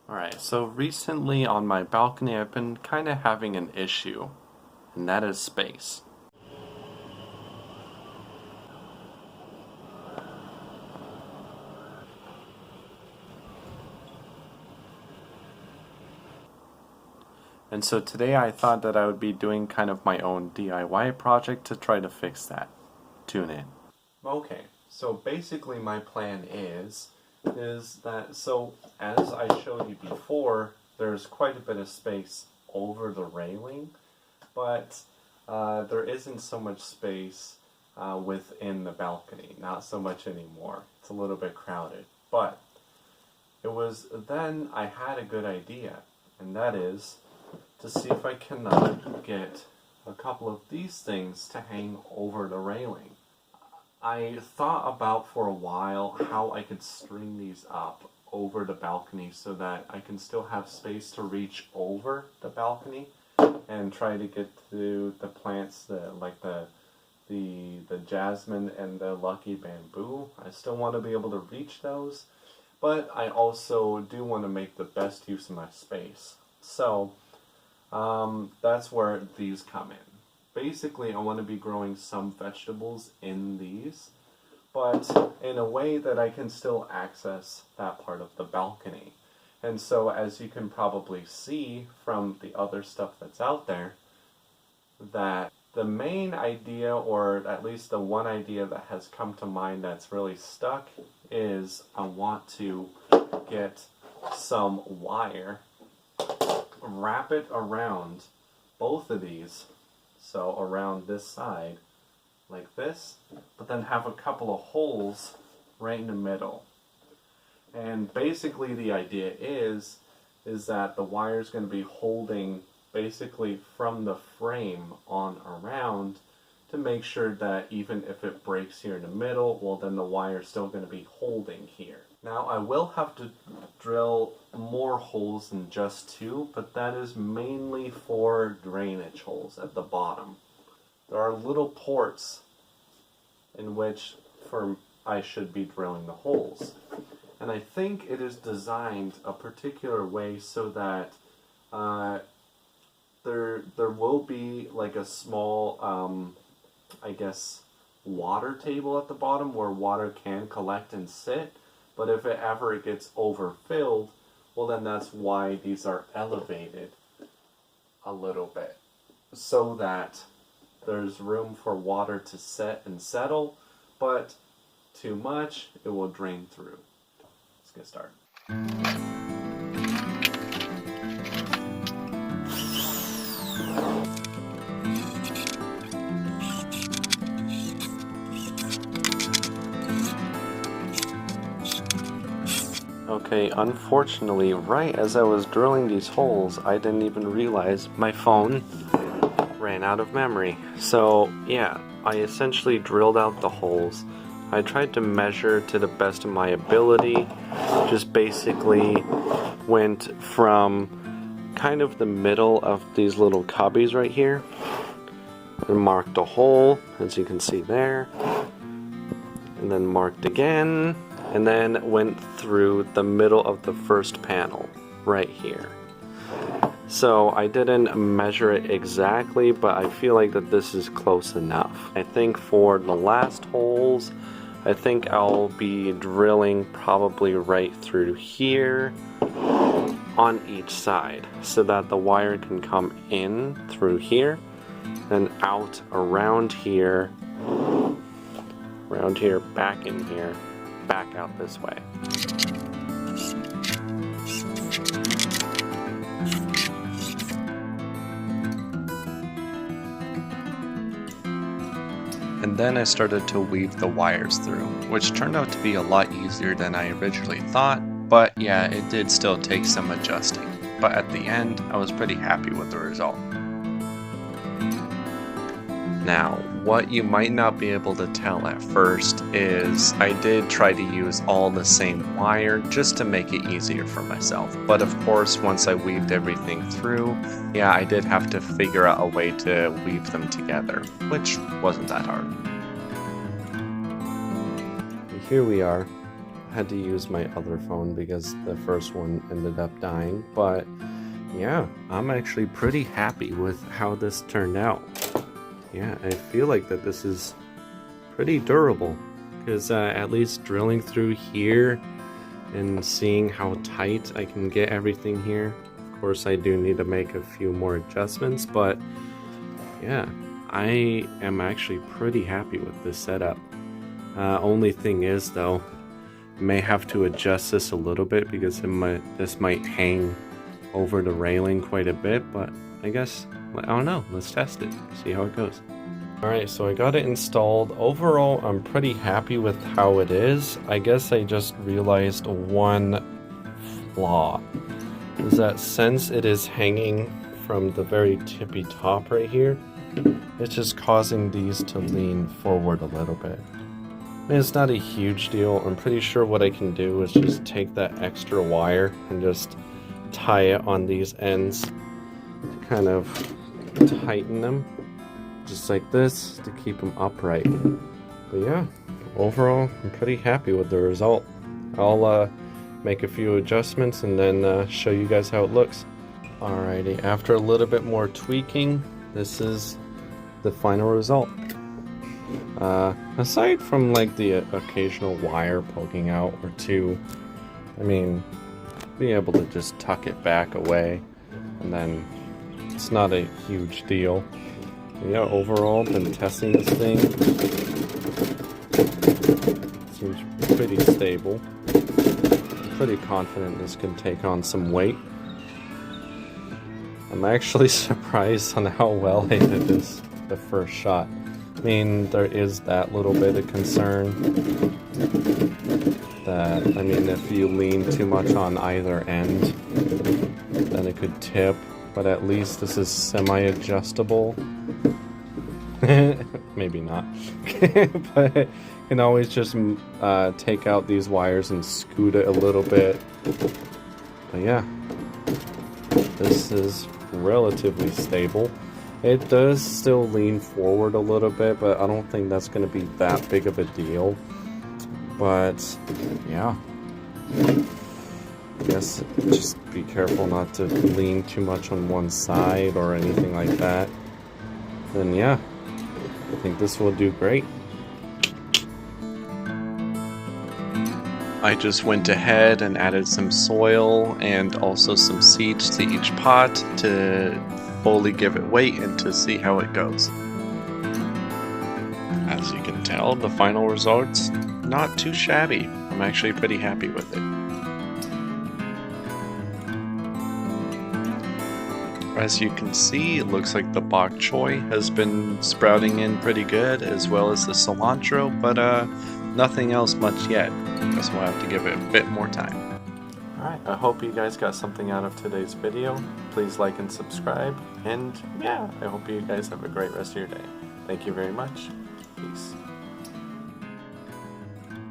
Alright, so recently on my balcony I've been kind of having an issue, and that is space. And so today I thought that I would be doing kind of my own DIY project to try to fix that. Tune in. Okay, so basically my plan is that, so as I showed you before, there's quite a bit of space over the railing, but there isn't so much space within the balcony, not so much anymore. It's a little bit crowded, but it was then I had a good idea, and that is to see if I cannot get a couple of these things to hang over the railing. I thought about for a while how I could string these up over the balcony so that I can still have space to reach over the balcony and try to get to the plants like the jasmine and the lucky bamboo. I still want to be able to reach those, but I also do want to make the best use of my space. So that's where these come in. Basically, I want to be growing some vegetables in these, but in a way that I can still access that part of the balcony. And so, as you can probably see from the other stuff that's out there, that the main idea, or at least the one idea that has come to mind that's really stuck, is I want to get some wire, wrap it around both of these, so around this side like this, but then have a couple of holes right in the middle. And basically the idea is that the wire is going to be holding basically from the frame on around to make sure that even if it breaks here in the middle, well, then the wire is still going to be holding here. Now I will have to drill more holes than just two, but that is mainly for drainage holes at the bottom. There are little ports in which I should be drilling the holes. And I think it is designed a particular way so that there will be like a small, I guess, water table at the bottom where water can collect and sit. But if it ever gets overfilled, well, then that's why these are elevated a little bit, so that there's room for water to set and settle, but too much, it will drain through. Let's get started. Okay, unfortunately, right as I was drilling these holes, I didn't even realize my phone ran out of memory. So, yeah, I essentially drilled out the holes. I tried to measure to the best of my ability, just basically went from kind of the middle of these little cubbies right here, and marked a hole, as you can see there, and then marked again, and then went through the middle of the first panel, right here. So I didn't measure it exactly, but I feel like that this is close enough. I think for the last holes, I think I'll be drilling probably right through here on each side, so that the wire can come in through here, and out around here, back in here, back out this way. And then I started to weave the wires through, which turned out to be a lot easier than I originally thought, but yeah, it did still take some adjusting. But at the end, I was pretty happy with the result. Now, what you might not be able to tell at first is I did try to use all the same wire just to make it easier for myself. But of course, once I weaved everything through, yeah, I did have to figure out a way to weave them together, which wasn't that hard. Here we are, had to use my other phone because the first one ended up dying. But yeah, I'm actually pretty happy with how this turned out. Yeah, I feel like that this is pretty durable, because at least drilling through here and seeing how tight I can get everything here. Of course, I do need to make a few more adjustments, but yeah, I am actually pretty happy with this setup. Only thing is though, I may have to adjust this a little bit because this might hang over the railing quite a bit, but I guess, I don't know, let's test it, see how it goes. Alright, so I got it installed. Overall, I'm pretty happy with how it is. I guess I just realized one flaw, is that since it is hanging from the very tippy top right here, it's just causing these to lean forward a little bit. I mean, it's not a huge deal. I'm pretty sure what I can do is just take that extra wire and just tie it on these ends to kind of tighten them, just like this, to keep them upright. But yeah, overall, I'm pretty happy with the result. I'll make a few adjustments and then show you guys how it looks. Alrighty, after a little bit more tweaking, this is the final result. Aside from like the occasional wire poking out or two, I mean, being able to just tuck it back away, and then it's not a huge deal. Yeah, overall, been testing this thing. Seems pretty stable. I'm pretty confident this can take on some weight. I'm actually surprised on how well I did this the first shot. I mean, there is that little bit of concern that, I mean, if you lean too much on either end, then it could tip, but at least this is semi-adjustable. Maybe not. But you can always just take out these wires and scoot it a little bit. But yeah, this is relatively stable. It does still lean forward a little bit, but I don't think that's going to be that big of a deal. But yeah, I guess just be careful not to lean too much on one side or anything like that. Then yeah, I think this will do great. I just went ahead and added some soil and also some seeds to each pot to fully give it weight and to see how it goes. As you can tell, the final result's not too shabby. I'm actually pretty happy with it. As you can see, it looks like the bok choy has been sprouting in pretty good, as well as the cilantro, but nothing else much yet. Guess we'll have to give it a bit more time. Alright, I hope you guys got something out of today's video. Please like and subscribe, and yeah, I hope you guys have a great rest of your day. Thank you very much. Peace.